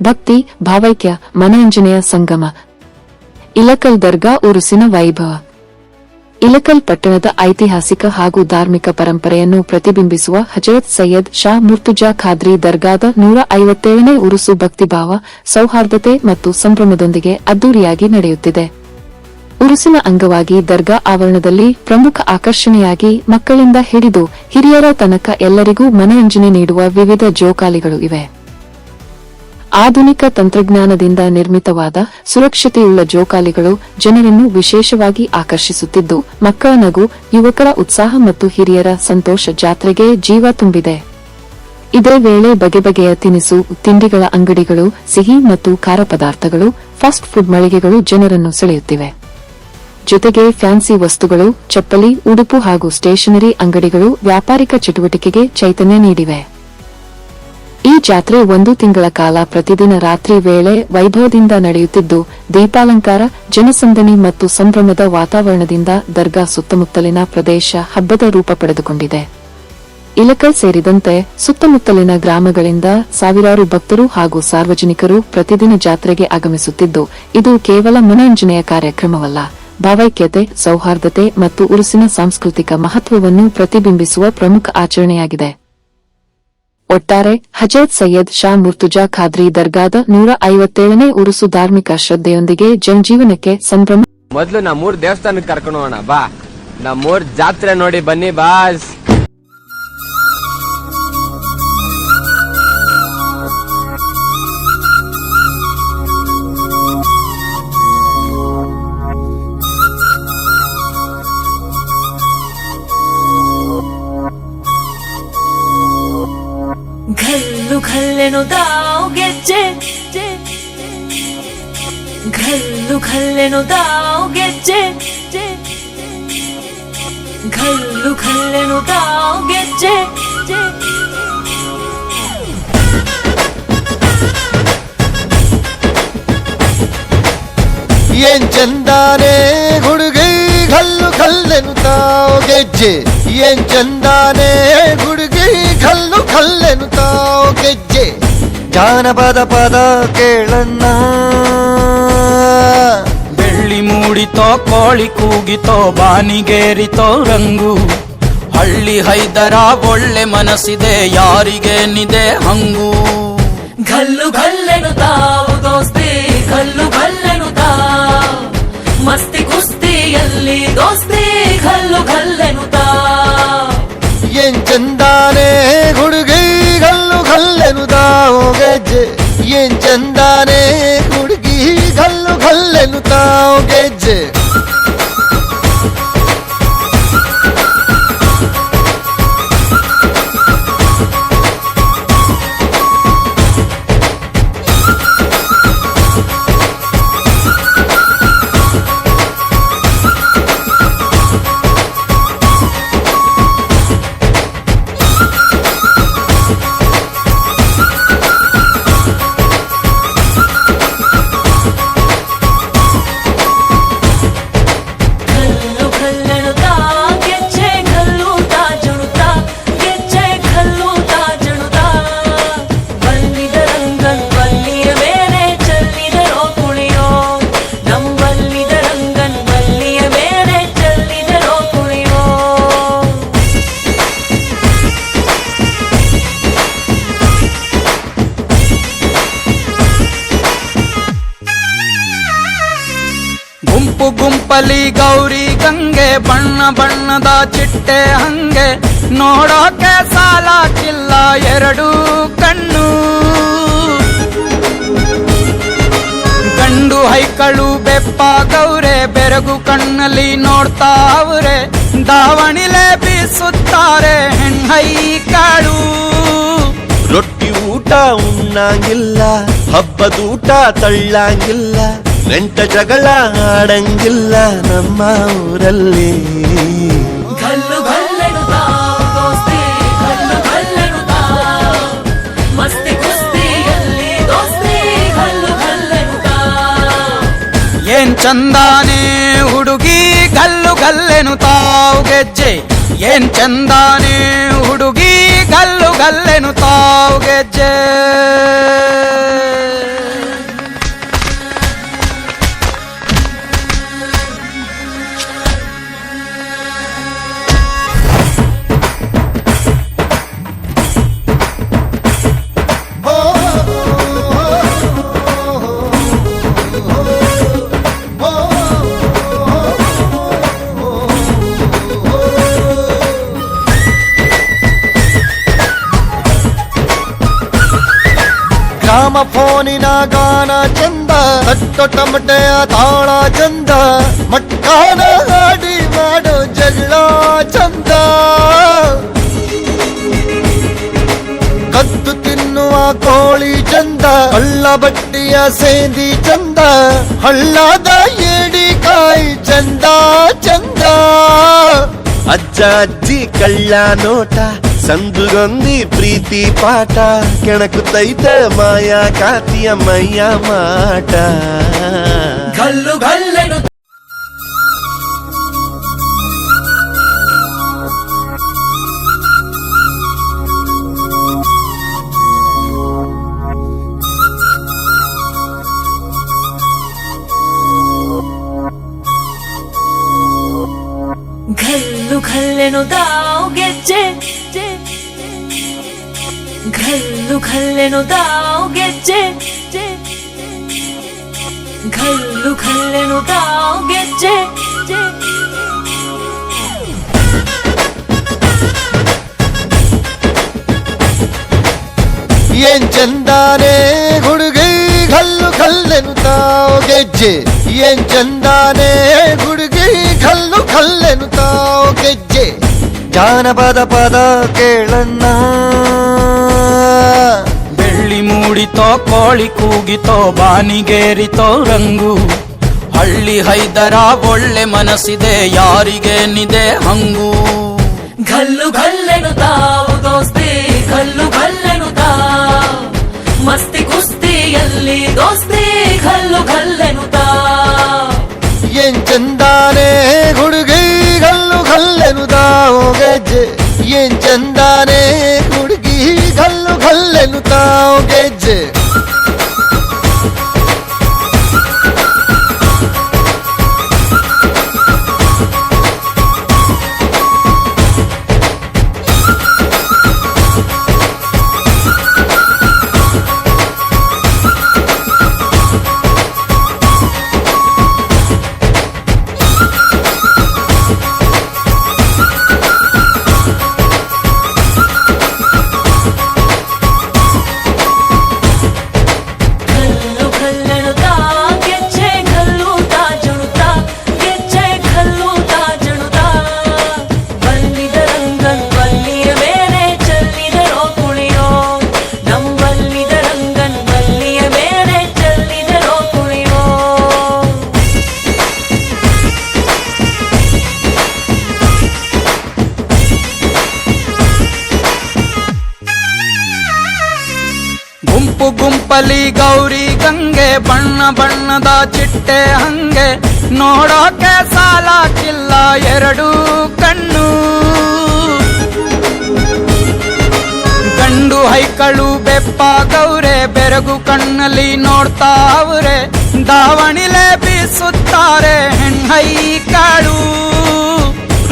ಭಕ್ತಿ ಭಾವೈಕ್ಯ ಮನರಂಜನೆಯ ಸಂಗಮ. ಇಲಕಲ್ ದರ್ಗಾ ಉರುಸಿನ ವೈಭವ. ಇಲಕಲ್ ಪಟ್ಟಣದ ಐತಿಹಾಸಿಕ ಹಾಗೂ ಧಾರ್ಮಿಕ ಪರಂಪರೆಯನ್ನು ಪ್ರತಿಬಿಂಬಿಸುವ ಹಜರತ್ ಸೈಯದ್ ಶಾ ಮುರ್ತುಜಾ ಖಾದ್ರಿ ದರ್ಗಾದ 157ನೇ ಉರುಸು ಭಕ್ತಿಭಾವ, ಸೌಹಾರ್ದತೆ ಮತ್ತು ಸಂಭ್ರಮದೊಂದಿಗೆ ಅದ್ದೂರಿಯಾಗಿ ನಡೆಯುತ್ತಿದೆ. ಉರುಸಿನ ಅಂಗವಾಗಿ ದರ್ಗಾ ಆವರಣದಲ್ಲಿ ಪ್ರಮುಖ ಆಕರ್ಷಣೆಯಾಗಿ ಮಕ್ಕಳಿಂದ ಹಿಡಿದು ಹಿರಿಯರ ತನಕ ಎಲ್ಲರಿಗೂ ಮನರಂಜನೆ ನೀಡುವ ವಿವಿಧ ಜೋಕಾಲಿಗಳು ಇವೆ. ಆಧುನಿಕ ತಂತ್ರಜ್ಞಾನದಿಂದ ನಿರ್ಮಿತವಾದ ಸುರಕ್ಷತೆಯುಳ್ಳ ಜೋಕಾಲಿಗಳು ಜನರನ್ನು ವಿಶೇಷವಾಗಿ ಆಕರ್ಷಿಸುತ್ತಿದ್ದು, ಮಕ್ಕಳ ನಗು, ಯುವಕರ ಉತ್ಸಾಹ ಮತ್ತು ಹಿರಿಯರ ಸಂತೋಷ ಜಾತ್ರೆಗೆ ಜೀವ ತುಂಬಿದೆ. ಇದೇ ವೇಳೆ ಬಗೆ ಬಗೆಯ ತಿನಿಸು ತಿಂಡಿಗಳ ಅಂಗಡಿಗಳು, ಸಿಹಿ ಮತ್ತು ಖಾರ ಪದಾರ್ಥಗಳು, ಫಾಸ್ಟ್ ಫುಡ್ ಮಳಿಗೆಗಳು ಜನರನ್ನು ಸೆಳೆಯುತ್ತಿವೆ. ಜೊತೆಗೆ ಫ್ಯಾನ್ಸಿ ವಸ್ತುಗಳು, ಚಪ್ಪಲಿ, ಉಡುಪು ಹಾಗೂ ಸ್ಟೇಷನರಿ ಅಂಗಡಿಗಳು ವ್ಯಾಪಾರಿಕ ಚಟುವಟಿಕೆಗೆ ಚೈತನ್ಯ ನೀಡಿವೆ. ಈ ಜಾತ್ರೆ 1 ತಿಂಗಳ ಕಾಲ ಪ್ರತಿದಿನ ರಾತ್ರಿ ವೇಳೆ ವೈಭವದಿಂದ ನಡೆಯುತ್ತಿದ್ದು, ದೀಪಾಲಂಕಾರ, ಜನಸಂದಣಿ ಮತ್ತು ಸಂಭ್ರಮದ ವಾತಾವರಣದಿಂದ ದರ್ಗಾ ಸುತ್ತಮುತ್ತಲಿನ ಪ್ರದೇಶ ಹಬ್ಬದ ರೂಪ ಪಡೆದುಕೊಂಡಿದೆ. ಇಲಕಲ್ ಸೇರಿದಂತೆ ಸುತ್ತಮುತ್ತಲಿನ ಗ್ರಾಮಗಳಿಂದ ಸಾವಿರಾರು ಭಕ್ತರು ಹಾಗೂ ಸಾರ್ವಜನಿಕರು ಪ್ರತಿದಿನ ಜಾತ್ರೆಗೆ ಆಗಮಿಸುತ್ತಿದ್ದು, ಇದು ಕೇವಲ ಮನರಂಜನೆಯ ಕಾರ್ಯಕ್ರಮವಲ್ಲ, ಭಾವೈಕ್ಯತೆ, ಸೌಹಾರ್ದತೆ ಮತ್ತು ಉರುಸಿನ ಸಾಂಸ್ಕೃತಿಕ ಮಹತ್ವವನ್ನು ಪ್ರತಿಬಿಂಬಿಸುವ ಪ್ರಮುಖ ಆಚರಣೆಯಾಗಿದೆ. ಒಟ್ಟಾರೆ ಹಜರತ್ ಸೈಯದ್ ಶಾ ಮುರ್ತುಜಾ ಖಾದ್ರಿ ದರ್ಗಾದ 157ನೇ ಉರುಸು ಧಾರ್ಮಿಕ ಶ್ರದ್ಧೆಯೊಂದಿಗೆ ಜನಜೀವನಕ್ಕೆ ಸಂಭ್ರಮ. ಮೊದಲು ನಮ್ಮೂರ್ ದೇವಸ್ಥಾನಕ್ಕೆ ಕರ್ಕೊಂಡು ಹೋಗೋಣ ಬಾ, ನಮ್ಮೂರ್ ಜಾತ್ರೆ ನೋಡಿ ಬನ್ನಿ ಬಾಸ್. ಘಲ್ಲು ಘಲ್ಲೆನು ತಾವು ಗೆಜ್ಜೆ, ಘಲ್ಲು ಘಲ್ಲೆನು ತಾವು ಗೆಜ್ಜೆ, ಘಲ್ಲು ಘಲ್ಲೆನು ತಾವು ಗೆಜ್ಜೆ. ಏನ್ ಚಂದಾನೆ ಹುಡುಗಿ ಘಲ್ಲು ಘಲ್ಲೆನು ತಾವು ಗೆಜ್ಜೆ, ಏನ್ ಚಂದಾನೆ ಹುಡುಗಿ ಘಲ್ಲು ಘಲ್ಲೆನು ತಾವು ಗೆಜ್ಜೆ. ಜಾನಪದ ಪದ ಕೇಳಣ್ಣ, ಬೆಳ್ಳಿ ಮೂಡಿತೋ ಕೋಳಿ ಕೂಗಿತೋ ಬಾನಿಗೇರಿತೋ ರಂಗು. ಹಳ್ಳಿ ಹೈದರ ಒಳ್ಳೆ ಮನಸ್ಸಿದೆ ಯಾರಿಗೇನಿದೆ ಹಂಗು. ಘಲ್ಲು ಘಲ್ಲೆನು ತಾವು ದೋಸ್ತಿ, ಘಲ್ಲು ಘಲ್ಲೆನು ತಾವು ಮಸ್ತಿ ಕುಸ್ತಿಯಲ್ಲಿ ದೋಸ್ತಿ, ಘಲ್ಲು ಘಲ್ಲೆನು ತಾವು. ಏನ್ ಚಂದಾನೆ ಹುಡುಗಿ ಘಲ್ಲು ಘಲ್ಲೆನು ತಾವು ಗೆಜ್ಜೆ, ಏನ್ ಚಂದಾನೆ ಹುಡುಗಿ ಘಲ್ಲು ಘಲ್ಲೆನು ತಾವು ಗೆಜ್ಜೆ. ಗುಂಪು ಗುಂಪಲಿ ಗೌರಿ ಗಂಗೆ, ಬಣ್ಣ ಬಣ್ಣದ ಚಿಟ್ಟೆ ಹಂಗೆ, ನೋಡೋಕೆ ಸಾಲಾಕಿಲ್ಲ ಎರಡು ಕಣ್ಣು. ಗಂಡು ಹೈಕಳು ಬೆಪ್ಪಾಗವ್ರೆ, ಬೆರಗು ಕಣ್ಣಲ್ಲಿ ನೋಡ್ತಾವ್ರೆ, ದಾವಣಿಲೆ ಬೀಸುತ್ತಾರೆ ಹೆಣ್ಣೈಕಾಳು. ರೊಟ್ಟಿ ಊಟ ಉಣ್ಣಂಗಿಲ್ಲ, ಹಬ್ಬದೂಟ ತಳ್ಳಂಗಿಲ್ಲ, ನೆಂಟ ಜಗಳ ಆಡಂಗಿಲ್ಲ ನಮ್ಮ ಊರಲ್ಲಿ. ಘಲ್ಲು ಘಲ್ಲೆನು ತಾವು ದೋಸ್ತಿ, ಘಲ್ಲು ಘಲ್ಲೆನು ತಾವು ಮಸ್ತಿ ಕುಸ್ತಿಯಲ್ಲಿ ದೋಸ್ತಿ, ಘಲ್ಲು ಘಲ್ಲೆನು ತಾವು. ಏನ್ ಚಂದಾನೆ ಹುಡುಗಿ ಘಲ್ಲು ಘಲ್ಲೆನು ತಾವು ಗೆಜ್ಜೆ, ಏನ್ ಚಂದಾನೆ ಹುಡುಗಿ ಘಲ್ಲು ಘಲ್ಲೆನು ತಾವು ಗೆಜ್ಜೆ. ಫೋನಿನ ಗಾನ ಚಂದ, ತಟ್ಟೊ ಟಮಟೆಯ ತಾಳ ಚಂದ, ಮಟ್ಕಾನ ಹಾಡಿ ಮಾಡೋ ಜಗಳ ಚಂದ, ಕದ್ದು ತಿನ್ನುವ ಕೋಳಿ ಚಂದ, ಹಳ್ಳ ಬಟ್ಟಿಯ ಸೇಂದಿ ಚಂದ, ಹಳ್ಳದ ಏಡಿಕಾಯಿ ಚಂದ ಚಂದ. ಅಜ್ಜ ಅಜ್ಜಿ ಕಳ್ಳ ನೋಟ, ಸಂದುಗೊಂದಿ ಪ್ರೀತಿ ಪಾಠ, ಕೆಣಕುತ್ತೈತೆ ಮಾಯಾ ಕಾತಿಯ ಮೈಯ ಮಾಟ. ಘಲ್ಲು ಘಲ್ಲೆನು ಘಲ್ಲು ಘಲ್ಲೆನು ತಾವು ಗೆಜ್ಜೆ, ಘಲ್ಲು ಘಲ್ಲೆನು ತಾವು ಗೆಜ್ಜೆ, ಘಲ್ಲು ಘಲ್ಲೆನು ತಾವು ಗೆಜ್ಜೆ. ಏನ್ ಚಂದಾನೆ ಹುಡುಗಿ ಘಲ್ಲು ಘಲ್ಲೆನು ತಾವು ಗೆಜ್ಜೆ, ಏನ್ ಚಂದಾನೆ ಹುಡುಗಿ ಘಲ್ಲು ಘಲ್ಲೆನು ತಾವು ಗೆಜ್ಜೆ. ಜಾನಪದ ಪದ ಕೇಳಣ್ಣ, ಬೆಳ್ಳಿ ಮೂಡಿತೋ ಕೋಳಿ ಕೂಗಿತೋ ಬಾನಿಗೇರಿತೋ ರಂಗು, ಹಳ್ಳಿ ಹೈದರ ಒಳ್ಳೆ ಮನಸ್ಸಿದೆ ಯಾರಿಗೇನಿದೆ ಹಂಗು. ಘಲ್ಲು ಘಲ್ಲೆನು ತಾವು ದೋಸ್ತಿ, ಘಲ್ಲು ಘಲ್ಲೆನು ತಾವು ಮಸ್ತಿ ಕುಸ್ತಿಯಲ್ಲಿ ದೋಸ್ತಿ, ಘಲ್ಲು ಘಲ್ಲೆನು ತಾವು. ಏನ್ ಚಂದಾನೆ ಹುಡುಗಿ ಘಲ್ಲು ಘಲ್ಲೆನು ತಾವು ಗೆಜ್ಜೆ, ಏನ್ ಚಂದಾನೆ ಹುಡುಗಿ ಘಲ್ಲು ಘಲ್ಲೆನು ತಾವು ಗೆಜ್ಜೆ. ಗುಂಪು ಗುಂಪಲಿ ಗೌರಿ ಗಂಗೆ, ಬಣ್ಣ ಬಣ್ಣದ ಚಿಟ್ಟೆ ಹಂಗೆ, ನೋಡೋಕೆ ಸಾಲಾಕಿಲ್ಲ ಎರಡು ಕಣ್ಣು. ಗಂಡು ಹೈಕಳು ಬೆಪ್ಪಾಗವ್ರೆ, ಬೆರಗು ಕಣ್ಣಲ್ಲಿ ನೋಡ್ತಾವ್ರೆ, ದಾವಣಿಲೆ ಬೀಸುತ್ತಾರೆ ಹೆಣ್ಣೈಕಾಳು.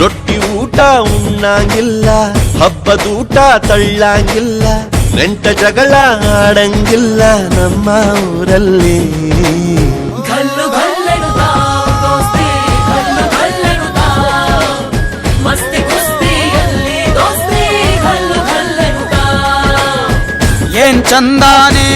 ರೊಟ್ಟಿ ಊಟ ಉಣ್ಣಂಗಿಲ್ಲ, ಹಬ್ಬದೂಟ ತಳ್ಳಂಗಿಲ್ಲ, ನೆಂಟ ಜಗಳ ಆಡಂಗಿಲ್ಲ ನಮ್ಮ ಊರಲ್ಲಿ. ಘಲ್ಲು ಘಲ್ಲೆನು ತಾವು ದೋಸ್ತಿ, ಘಲ್ಲು ಘಲ್ಲೆನು ತಾವು ಮಸ್ತಿ ಕುಸ್ತಿಯಲ್ಲಿ ದೋಸ್ತಿ, ಘಲ್ಲು ಘಲ್ಲೆನು ತಾವು. ಏನ್ ಚಂದಾನೆ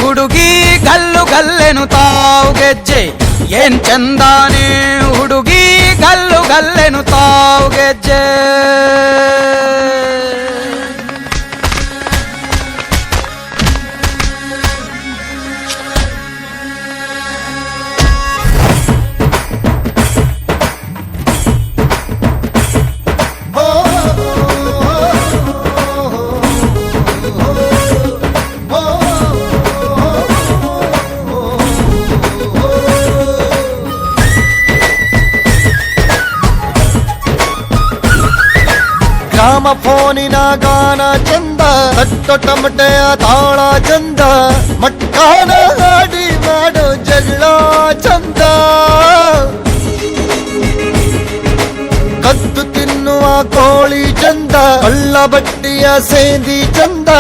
ಹುಡುಗಿ ಘಲ್ಲು ಘಲ್ಲೆನು ತಾವು ಗೆಜ್ಜೆ, ಏನ್ ಚಂದಾನೆ ಹುಡುಗಿ ಘಲ್ಲು ಘಲ್ಲೆನು ತಾವು ಗೆಜ್ಜೆ. ಗ್ರಾಮ ಫೋನಿನ ಗಾನ ಚಂದ, ತಟ್ಟೊ ಟಮಟೆಯ ತಾಳ ಚಂದ, ಮಟ್ಕಾನ ಹಾಡಿ ಮಾಡೋ ಜಗಳ ಚಂದ, ಕದ್ದು ತಿನ್ನುವ ಕೋಳಿ ಚಂದ, ಹಳ್ಳ ಬಟ್ಟಿಯ ಸೇಂದಿ ಚಂದ.